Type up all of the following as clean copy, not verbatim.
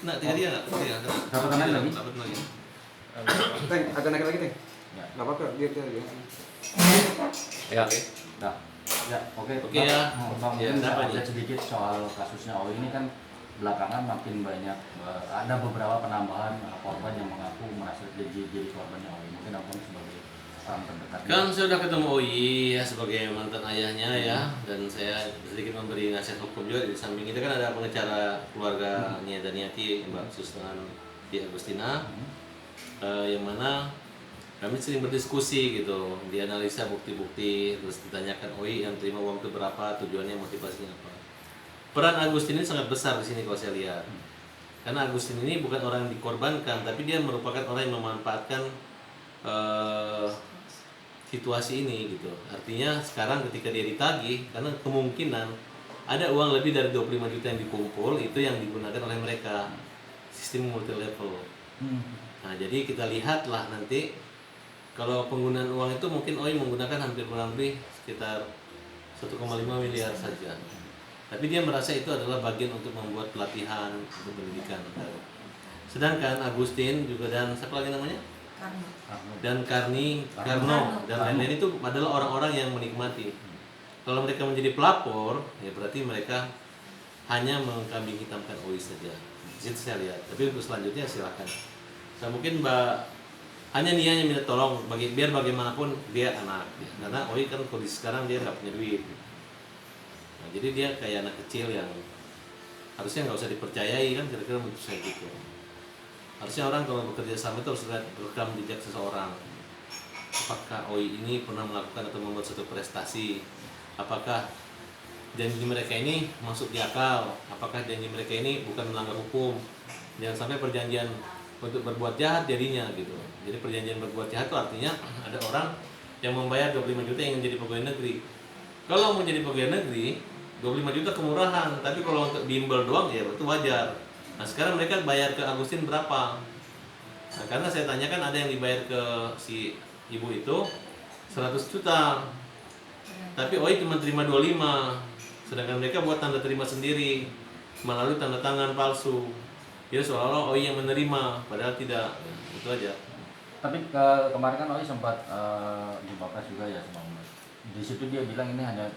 Nah, tiga dia nggak? Tiga. Dapat naik lagi? Dapat lagi. Teng, agak naik lagi, Teng. Ya. Nggak apa-apa, biar dia. Ya. Nah, ya, oke. Oke, ya. Bang, Ya, mungkin kenapa saya nih? update sedikit soal kasusnya OI ini kan belakangan makin banyak ada beberapa penambahan korban yang mengaku merasa jadi korbannya OI. Mungkin abang sebagai orang terdekat. Kan saya sudah ketemu OI ya sebagai mantan ayahnya ya, dan saya sedikit memberi nasihat hukum juga. Di samping itu kan ada pengacara keluarganya Daniati, Mbak Susan Di Agustina, yang mana kami sering berdiskusi gitu, dianalisa bukti-bukti, terus ditanyakan OI yang terima uang itu berapa, tujuannya, motivasinya apa. Peran Agustin ini sangat besar di sini kalau saya lihat, karena Agustin ini bukan orang yang dikorbankan, tapi dia merupakan orang yang memanfaatkan situasi ini gitu. Artinya sekarang ketika dia ditagih, karena kemungkinan ada uang lebih dari 25 juta yang dikumpul, itu yang digunakan oleh mereka, sistem multi level. Nah, jadi kita lihatlah nanti kalau penggunaan uang itu mungkin OI menggunakan hampir kurang lebih sekitar 1,5 miliar saja. Tapi dia merasa itu adalah bagian untuk membuat pelatihan untuk pendidikan. Sedangkan Agustin juga dan siapa lagi namanya? Dan Karno dan lain-lain itu adalah orang-orang yang menikmati. Kalau mereka menjadi pelapor, ya berarti mereka hanya mengkambing hitamkan OI saja. Di situ saya lihat. Tapi untuk selanjutnya silakan. Saya mungkin hanya niatnya minta tolong biar bagaimanapun dia anak. Karena OI kan kondisi sekarang dia nggak punya duit. Nah, jadi dia kayak anak kecil yang harusnya nggak usah dipercayai kan, kira-kira menurut saya gitu. Harusnya orang kalau bekerja sama itu harus lihat rekam jejak seseorang. Apakah OI ini pernah melakukan atau membuat suatu prestasi? Apakah janji mereka ini masuk di akal? Apakah janji mereka ini bukan melanggar hukum? Jangan sampai perjanjian untuk berbuat jahat jadinya gitu. Jadi perjanjian berbuat jahat itu artinya ada orang yang membayar 25 juta yang menjadi pegawai negeri. Kalau mau jadi pegawai negeri 25 juta kemurahan, tapi kalau untuk bimbel doang ya itu wajar. Nah sekarang mereka bayar ke Agustin berapa? Nah, karena saya tanyakan ada yang dibayar ke si ibu itu 100 juta, tapi OI cuma terima 25, sedangkan mereka buat tanda terima sendiri melalui tanda tangan palsu. Jadi seolah-olah OI yang menerima, padahal tidak. Itu aja. Tapi kemarin kan OI sempat jumpa pers juga ya sama Mas. Di situ dia bilang ini hanya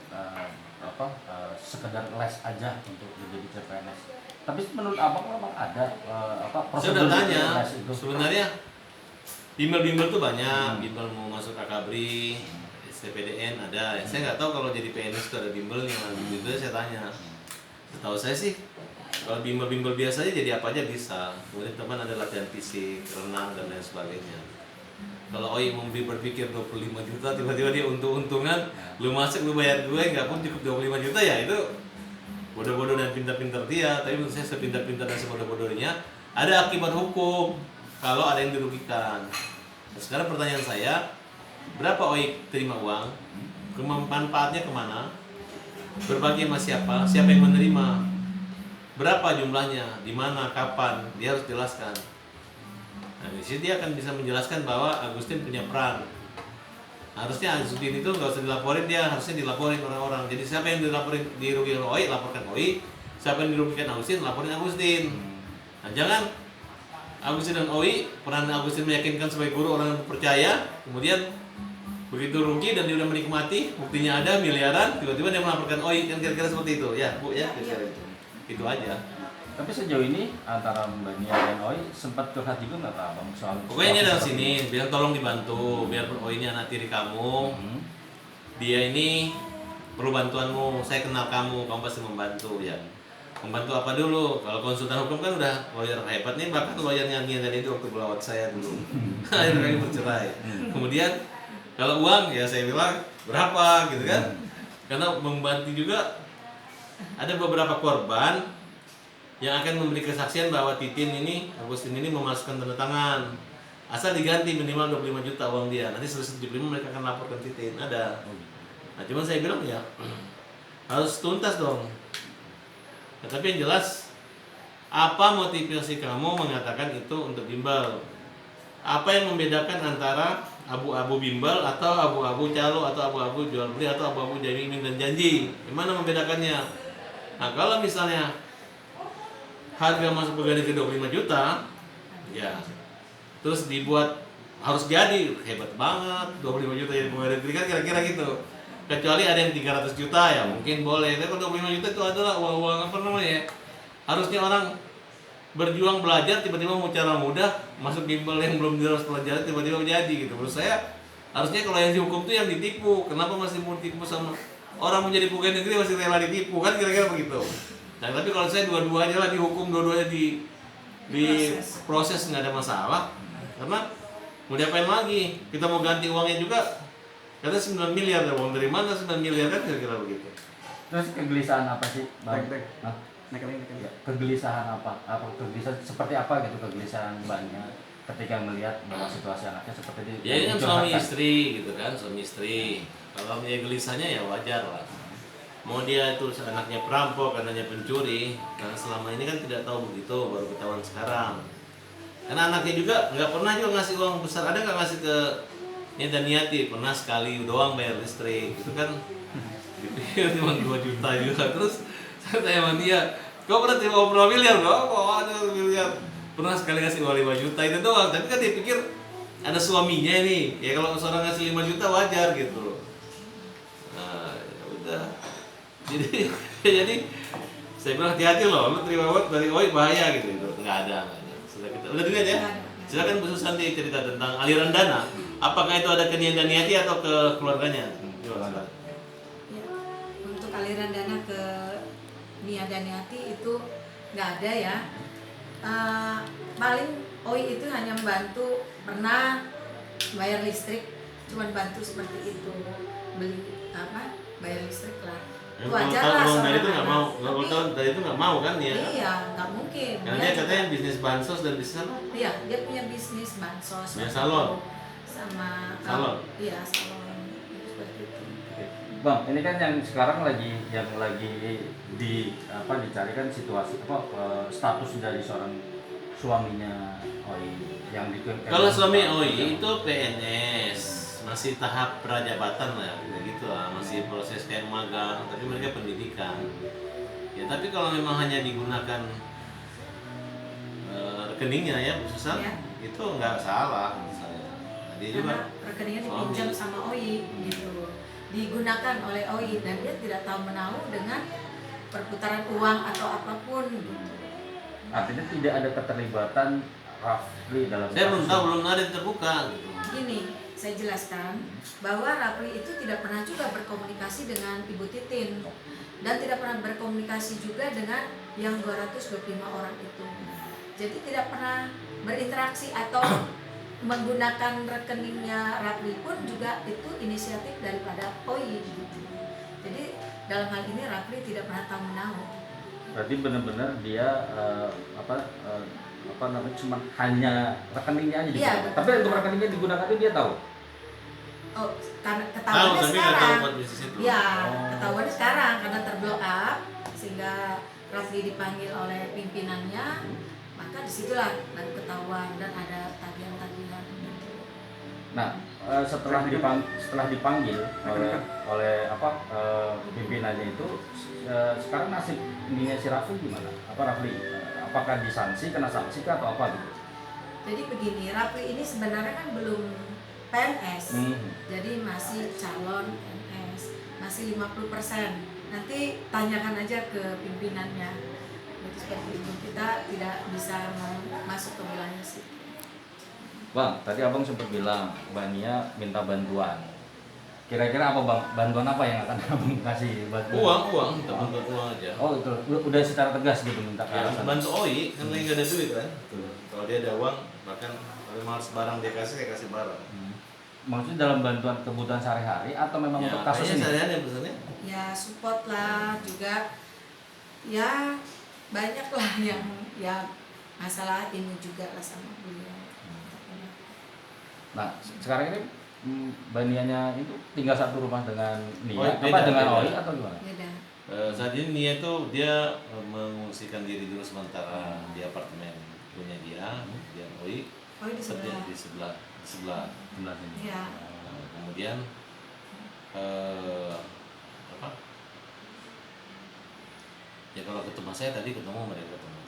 sekedar les aja untuk menjadi CPNS. Tapi menurut abang memang ada Saya udah tanya, les itu? sebenarnya bimbel-bimbel tuh banyak, bimbel mau masuk Akabri, STPDN ada. Saya nggak tahu kalau jadi PNS itu ada bimbelnya, itu saya tanya. Setahu saya sih, kalau bimbel-bimbel biasa aja jadi apa aja bisa. Kemudian teman ada latihan fisik, renang dan lain sebagainya. Kalau OI mau berpikir 25 juta, tiba-tiba dia untung-untungan, lu masuk lu bayar gue nggak pun cukup 25 juta ya itu bodoh-bodoh dan pintar-pintar dia. Tapi menurut saya sepintar-pintar dan sebodoh-bodohnya ada akibat hukum kalau ada yang dirugikan. Nah, sekarang pertanyaan saya, berapa OI terima uang? Manfaatnya kemana? Berbagi sama siapa? Siapa yang menerima? Berapa jumlahnya? Di mana? Kapan? Dia harus jelaskan. Nah, di sini dia akan bisa menjelaskan bahwa Agustin punya peran. Harusnya Agustin itu nggak usah dilaporin, dia harusnya dilaporin orang-orang. Jadi siapa yang dirugikan OI, laporkan OI. Siapa yang dirugikan Agustin, laporin Agustin. Nah, jangan Agustin dan OI, peran Agustin meyakinkan sebagai guru orang yang percaya, kemudian begitu rugi dan dia udah menikmati, buktinya ada miliaran, tiba-tiba dia melaporkan OI, kan kira-kira seperti itu, ya Bu ya, kira-kira itu aja. Tapi sejauh ini antara Mbak Nia dan OI sempat curhat juga nggak Kak Abang soal? Pokoknya ini dari sini, bilang tolong dibantu, biar OI ini anak tiri kamu, dia ini perlu bantuanmu, saya kenal kamu pasti membantu ya. Membantu apa dulu? Kalau konsultan hukum kan udah lawyer hebat nih, bahkan lawyernya Nia dan itu waktu melawat saya dulu, akhirnya kami bercerai. Kemudian kalau uang ya saya bilang berapa gitu kan, karena membantu juga ada beberapa korban yang akan memberi kesaksian bahwa Titin ini, Agustin ini memasukkan tanda tangan. Asal diganti minimal 25 juta uang dia. Nanti selesai 75 mereka akan laporkan Titin. Ada. Nah, cuman saya bilang ya harus tuntas dong. Nah, tapi yang jelas, apa motivasi kamu mengatakan itu untuk bimbel? Apa yang membedakan antara abu-abu bimbel atau abu-abu calo atau abu-abu jual beli atau abu-abu iming dan janji? Gimana membedakannya? Nah, kalau misalnya harga masuk pegawai negeri 25 juta, ya terus dibuat harus jadi hebat banget 25 juta jadi pegawai negeri kan kira-kira gitu. Kecuali ada yang 300 juta ya mungkin boleh. Tapi kalau 25 juta itu adalah uang apa namanya ya? Harusnya orang berjuang belajar tiba-tiba mau cara mudah masuk bimbel yang belum harus pelajaran tiba-tiba jadi gitu. Menurut saya harusnya kalau yang dihukum itu yang ditipu. Kenapa masih mau ditipu sama orang menjadi pegawai negeri masih rela ditipu kan kira-kira begitu. Nah tapi kalau saya dua-duanya lah dihukum, dua-duanya di proses nggak ada masalah. Karena mau diapain lagi? Kita mau ganti uangnya juga. Katanya 9 miliar, uang dari mana 9 miliar kan kira-kira begitu. Terus kegelisahan apa sih, Bang? Baik. Hah? Naik lagi. Ya, kegelisahan apa? Kegelisahan seperti apa gitu kegelisahan Mbaknya ketika melihat bahwa situasi anaknya seperti itu? Ya ini kan suami istri gitu kan, suami istri. Kalau dia gelisahnya ya wajar lah. Mau dia itu anaknya perampok, anaknya pencuri, karena selama ini kan tidak tahu begitu, baru ketahuan sekarang. Karena anaknya juga nggak pernah juga ngasih uang besar, ada nggak ngasih ke Daniati, pernah sekali doang bayar listrik, itu kan dipikir cuma 2 juta juga. Terus saya tanya sama dia, kau pernah terima berapa miliar? Kok ada miliar? Pernah sekali ngasih uang 5 juta itu doang, tapi kan dia pikir ada suaminya nih, ya kalau seorang ngasih 5 juta wajar gitu. Nah ya udah, jadi saya bilang hati-hati loh, lu terima uang dari OI bahaya gitu, nggak ada. Sudah kita, udah dulu aja. Silakan Bu Susanti cerita tentang aliran dana. Apakah itu ada ke Nia Daniati atau ke keluarganya? Ya, untuk aliran dana ke Nia Daniati itu nggak ada ya. Paling OI itu hanya membantu, pernah bayar listrik, cuman bantu seperti itu, beli apa, bayar listrik lah. Itu wajar lah Kalau dari seorang itu nggak anak. mau, kalau dari itu nggak mau kan ya? Iya, nggak mungkin. Karena dia katanya bisnis bansos dan bisnis apa? Iya, dia punya bisnis bansos. Punya salon. Sama Salon. Iya, salon. Seperti itu. Bang, ini kan yang sekarang lagi dicari kan situasi status dari seorang suaminya OI yang Kalau suami OI itu PNS, masih tahap prajabatan lah, gitu lah, masih proses kayak magang, tapi mereka pendidikan. Ya tapi kalau memang hanya digunakan rekeningnya ya, khususnya Ya. itu nggak salah menurut saya. Dia juga Karena rekeningnya suami. dipinjam sama OI gitu, digunakan oleh OI dan dia tidak tahu menahu dengan perputaran uang atau apapun gitu. artinya tidak ada keterlibatan Rafli dalam Saya belum kasus tahu, ini. belum ada yang terbuka gitu. Gini, saya jelaskan bahwa Rapli itu tidak pernah juga berkomunikasi dengan Ibu Titin dan tidak pernah berkomunikasi juga dengan yang 225 orang itu. Jadi tidak pernah berinteraksi atau menggunakan rekeningnya Rapli pun juga itu inisiatif daripada OI gitu. Jadi dalam hal ini Rapli tidak pernah tahu menahu. Berarti benar-benar dia cuma hanya rekeningnya aja Iya, digunakan. betul. Tapi untuk rekeningnya digunakan itu dia tahu. Oh, karena Tahu ketahuannya tapi nggak tahu sekarang. buat bisnis itu. Ya, Oh. ketahuannya sekarang karena terblow up sehingga Rafli dipanggil oleh pimpinannya, maka disitulah baru ketahuan dan ada tagihan-tagihan. Nah, setelah dipanggil oleh pimpinannya itu, sekarang nasib ininya si Rafli gimana? Rafli apakah disanksi, kena sanksi kah atau apa gitu? Jadi begini, Rafli ini sebenarnya kan belum PNS, jadi masih calon PNS, masih 50%. Nanti tanyakan aja ke pimpinannya. Jadi seperti itu, kita tidak bisa masuk ke wilayah situ. Bang, tadi abang sempat bilang Mbak Nia minta bantuan. Kira-kira apa bang? Bantuan apa yang akan abang kasih bantuan? Uang, kita bantu uang aja. Oh itu udah secara tegas gitu minta ke Ya, arah sana. bantu OI kan lagi nggak ada duit kan. Kalau dia ada uang, bahkan kalau harus barang dia kasih, saya kasih barang. Maksudnya dalam bantuan kebutuhan sehari-hari atau memang untuk kasus ini? Sehari-hari pesannya. Ya support lah juga, ya banyak lah yang ya masalah ini juga lah sama beliau. Nah sekarang ini Mbak Nianya itu tinggal satu rumah dengan Nia, Oh, beda, dengan beda. OI atau gimana? Beda. Saat ini Nia tuh dia mengungsikan diri dulu sementara di apartemen punya dia OI Oh di sebelah. di sebelah Sebelah sini. Ya. kemudian apa ya kalau ketemu saya tadi ketemu mereka ketemu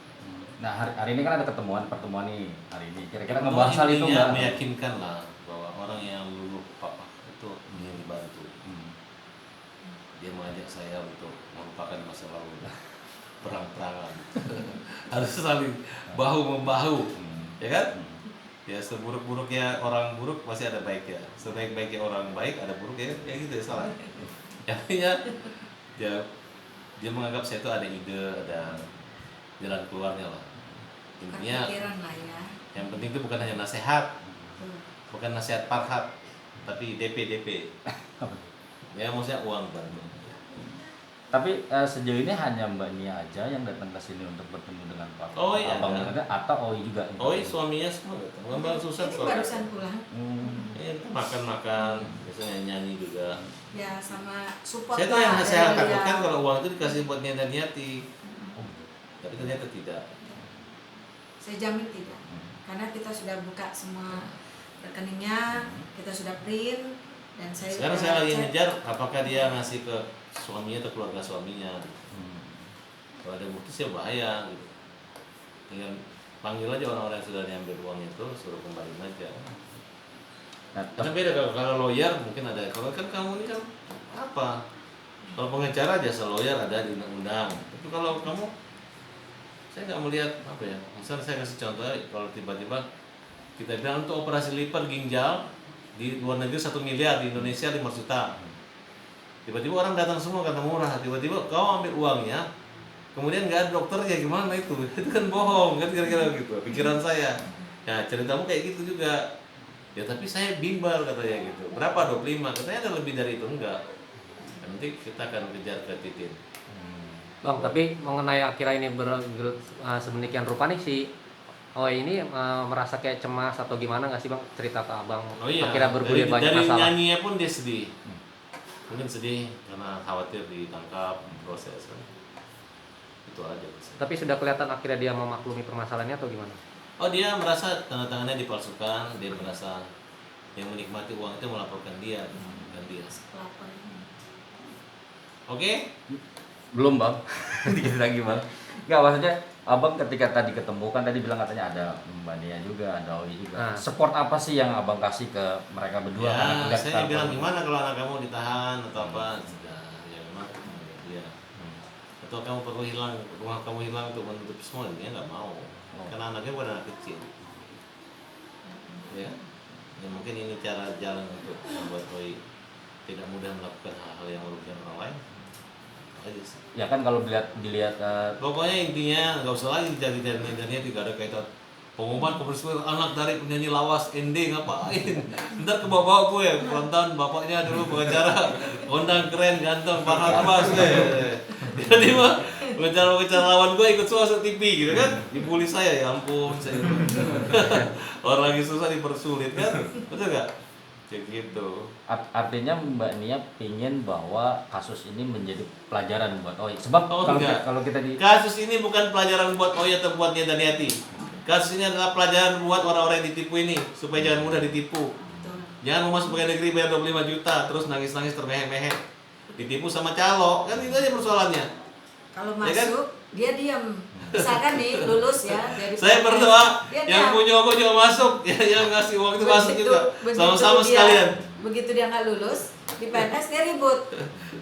Nah hari ini kan ada pertemuan nih hari ini. Kira-kira Kalau ngebahas hal itu intinya nggak? meyakinkan lah bahwa orang yang luluh papa itu ingin dibantu. Dia mengajak saya untuk melupakan masa lalu, perang-perangan. Harus saling bahu membahu, ya kan? Ya seburuk-buruknya orang buruk pasti ada baiknya. Sebaik-baiknya orang baik ada buruknya, ya gitu ya salah. Artinya dia menganggap saya itu ada ide, ada jalan keluarnya lah. Intinya Pikiran lah ya. yang penting itu bukan hanya nasihat, Tuh. bukan nasihat parhat, tapi DP. Ya maksudnya uang bantu. Tapi sejauh ini hanya Mbak Nia aja yang datang ke sini untuk bertemu dengan Pak Oh, iya. Abang Nirga atau Oi juga? Oh suaminya semua datang. Bang Susan Ini soalnya. barusan pulang. Ya, makan-makan, biasanya nyanyi juga. Ya sama support Saya tuh lah yang dari saya beliau. takutkan kalau uang itu dikasih buat niat-niati. Tapi ternyata tidak. Saya jamin tidak. Karena kita sudah buka semua rekeningnya, kita sudah print dan saya Sekarang udah saya lagi cek. ngejar apakah dia ngasih ke suaminya atau keluarga suaminya. Kalau ada bukti sih bahaya gitu. Tinggal panggil aja orang-orang yang sudah diambil uang itu, suruh kembaliin aja. Nah, Karena beda kalau lawyer mungkin ada. Kalau kan kamu ini kan apa? Kalau pengacara jasa lawyer ada di undang-undang. Tapi kalau kamu, saya nggak melihat apa ya. Misalnya saya kasih contoh, kalau tiba-tiba kita bilang untuk operasi liver ginjal di luar negeri 1 miliar, di Indonesia 5 juta. Tiba-tiba orang datang semua kata murah. Tiba-tiba kau ambil uangnya, kemudian nggak ada dokternya, gimana itu? Itu kan bohong kan kira-kira gitu. Pikiran saya. Ya ceritamu kayak gitu juga. Ya tapi saya bimbal katanya gitu. Berapa 25? Katanya ada lebih dari itu, enggak. Nanti kita akan kejar ke titik. Bang, tapi mengenai akhirnya ini sedemikian rupa nih si ini merasa kayak cemas atau gimana nggak sih Bang, cerita ke Abang? Oh iya. Akhirnya bergulir banyak dari masalah. nyanyinya pun dia sedih. Mungkin sedih karena khawatir ditangkap proses kan. Itu aja. Tapi sudah kelihatan akhirnya dia memaklumi permasalahannya atau gimana? Oh dia merasa tanda tangannya dipalsukan, dia merasa yang menikmati uang itu melaporkan dia dan dia. Pelapor. Oke? belum Bang, dikit lagi Bang. Nggak, maksudnya Abang ketika tadi ketemu kan tadi bilang katanya ada Mbak Nia juga, ada Oi juga. Nah. Support apa sih yang Abang kasih ke mereka berdua? Karena Ya, ngeliat saya sekarang- bilang gimana kalau anak kamu ditahan atau apa? Ya memang dia. Atau kamu perlu hilang, rumah kamu hilang untuk menutup semua, dia nggak mau. Karena anaknya bukan anak kecil. Ya, ya mungkin ini cara jalan untuk membuat Oi tidak mudah melakukan hal-hal yang merugikan orang lain. Aja sih. Ya kan kalau dilihat Pokoknya intinya nggak usah lagi dicari-cari medannya, tidak ada kaitan pengumuman komersial anak dari penyanyi lawas ending ngapain. Ntar ke bapak gue kontan bapaknya dulu pengacara kondang keren ganteng Farhan Abbas tiba-tiba pengacara lawan gue ikut masuk TV gitu kan, dibully saya, ya ampun saya orang lagi susah dipersulit kan, betul nggak? Kayak gitu. artinya Mbak Nia pingin bahwa kasus ini menjadi pelajaran buat Oi. Sebab Oh, kalau enggak. kalau kita di Kasus ini bukan pelajaran buat Oya atau buat Nia dan Yati. Kasus ini adalah pelajaran buat orang-orang yang ditipu ini supaya jangan mudah ditipu. Betul. Jangan mau masuk pegawai negeri bayar 25 juta terus nangis-nangis termehek-mehek. Ditipu sama calo, kan itu aja persoalannya. Kalau Ya kan? masuk dia diam. Misalkan nih lulus ya dari Saya PNS, berdoa dia yang diam. punya nyogok juga masuk, yang ngasih uang itu masuk Begitu- juga. begitu Sama-sama dia- sekalian. Begitu dia nggak lulus di PNS dia ribut.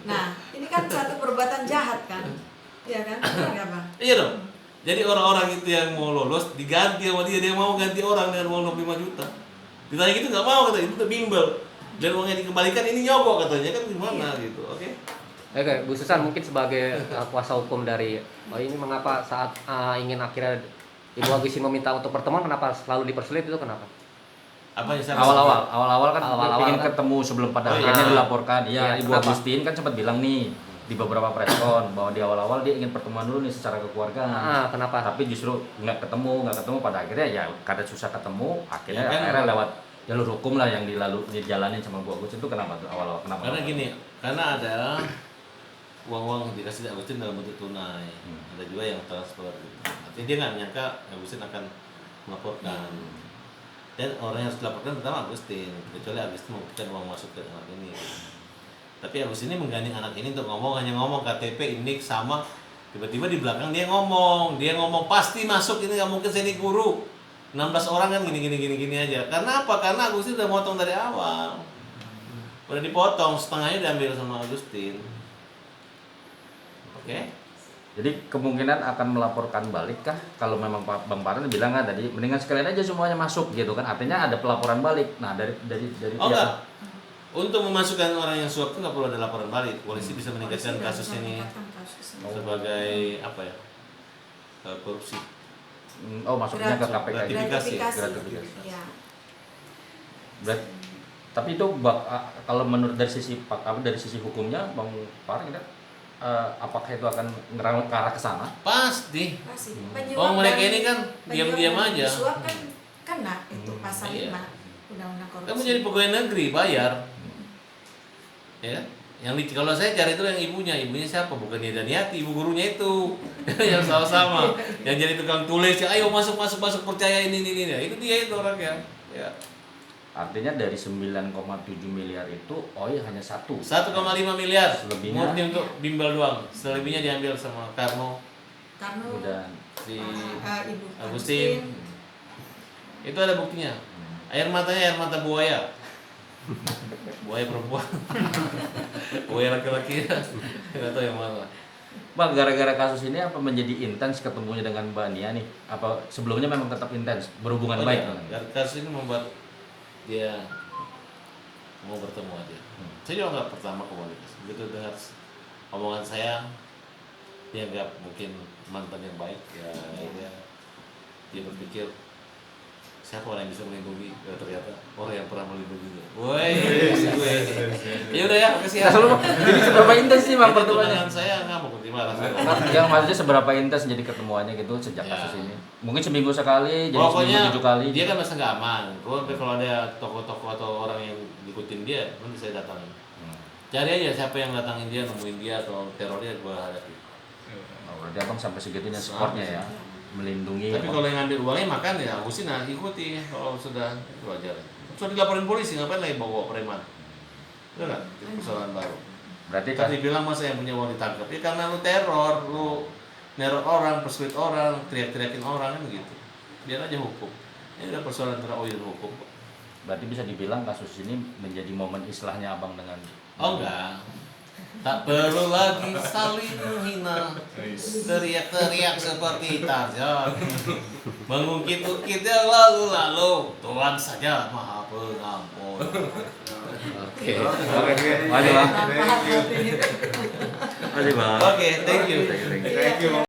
Nah ini kan suatu perbuatan jahat kan, iya kan? Benar nggak, Bang? Iya dong. Jadi orang-orang itu yang mau lolos diganti sama dia mau ganti orang dengan uang 25 juta. Ditanya gitu nggak mau, kata itu tuh bimbel. Dan uangnya dikembalikan ini nyogok katanya, kan gimana gitu. Oke. Oke, Bu Susan mungkin sebagai kuasa hukum dari ini mengapa saat ingin akhirnya Ibu Agusin meminta untuk pertemuan, kenapa selalu dipersulit itu kenapa? Apa yang saya awal-awal kan Awal-awal pengen kan. ketemu sebelum pada Oh, akhirnya iya. dilaporkan. Iya, Iya, Ibu kenapa? Agustin kan sempat bilang nih di beberapa preskon bahwa di awal-awal dia ingin pertemuan dulu nih secara kekeluargaan. Kenapa? Tapi justru nggak ketemu pada akhirnya ya karena susah ketemu akhirnya Ya kan? akhirnya lewat jalur hukum lah yang dijalanin sama Bu Agustin. Itu kenapa tuh awal-awal kenapa? Karena gini, karena ada uang-uang dikasih Agustin dalam bentuk tunai. Ada juga yang transfer. Artinya dia nggak menyangka Agustin akan melaporkan. Dan orang yang harus dilaporkan pertama Agustin, kecuali Agustin memberikan uang masuk ke anak ini. Tapi Agustin ini menggandeng anak ini untuk hanya ngomong KTP, NIK sama Tiba-tiba di belakang dia ngomong pasti masuk, ini nggak mungkin, saya ini guru. 16 orang kan gini aja. Karena apa? Karena Agustin udah motong dari awal. Udah dipotong, setengahnya diambil sama Agustin. Oke? Jadi kemungkinan akan melaporkan balik kah? Kalau memang Bang Farhan bilang kan tadi, mendingan sekalian aja semuanya masuk gitu kan? Artinya ada pelaporan balik. Nah dari Oh enggak. Untuk memasukkan orang yang suap itu nggak perlu ada laporan balik. Polisi bisa meningkatkan Polisi kasus bisa ini meningkatkan kasus ini. sebagai apa ya? Korupsi. Oh maksudnya ke KPK. Gratifikasi. Gratifikasi. Ya. Tapi itu kalau menurut dari sisi hukumnya Bang Farhan kan, apakah itu akan ngerang ke arah ke sana? Pasti. Pasti. Oh, mereka dan- ini kan penyuap diam-diam dan aja. disuap kan kena itu pasal Iya. 5 Undang-Undang Korupsi. Kamu jadi pegawai negeri bayar. Ya. Yang kalau saya cari itu yang ibunya siapa? Bukan dia Daniati, ibu gurunya itu. Yang sama-sama. Yang jadi tukang tulis, ayo masuk percaya ini. Ya, itu dia itu orangnya. Ya. Artinya dari 9,7 miliar itu hanya 1. 1,5 miliar. Selebihnya? Murni untuk bimbel doang. Selebihnya diambil sama Karno, Karno Dan si Ibu Agustin. Itu ada buktinya. Air matanya air mata buaya. Buaya perempuan. Buaya laki-laki. Enggak tahu yang mana. Bang, gara-gara kasus ini apa menjadi intens ketemunya dengan Mbak Nia nih? Apa sebelumnya memang tetap intens berhubungan baik? Ya, kasus ini membuat dia mau bertemu aja. Saya juga nggak pertama komunikasi. Begitu dengar omongan saya, dia nggak mungkin mantan yang baik. Ya, dia berpikir siapa orang yang bisa melindungi. Ya, ternyata orang yang pernah melindungi. Woi, gue. Ya udah ya, makasih ya. Jadi seberapa intens sih Bang Itu pertemuannya? tunangan saya nggak mau terima rasanya. Yang maksudnya seberapa intens jadi ketemuannya gitu sejak Ya. kasus ini? Mungkin seminggu sekali, jadi Pokoknya seminggu 7 kali. dia kan merasa nggak aman. Kalau ada tokoh-tokoh atau orang yang ngikutin dia, nanti saya datangin. Cari aja siapa yang datangin dia, nemuin dia atau terornya gue hadapi. Oh, berarti Abang sampai segitunya supportnya ya, melindungi. Tapi kalau yang ngambil uangnya makan ya Agustin ikuti. Kalau sudah itu wajar. Sudah dilaporin polisi, ngapain lagi bawa preman? Itu kan persoalan baru. berarti Kan dibilang masa yang punya uang ditangkap. Ya karena lu teror, lu neror orang, persuade orang, teriak-teriakin orang kan gitu. Biar aja hukum. Ini udah persoalan antara OI dan hukum. berarti bisa dibilang kasus ini menjadi momen islahnya Abang dengan. Oh enggak. Tak perlu lagi saling menghina, teriak-teriak seperti Tarzan, mengungkit-ungkit yang lalu-lalu. Tuhan saja maha pengampun. Oke. Mari Bang. Thank you. Mari Bang. Oke, thank you. Thank you.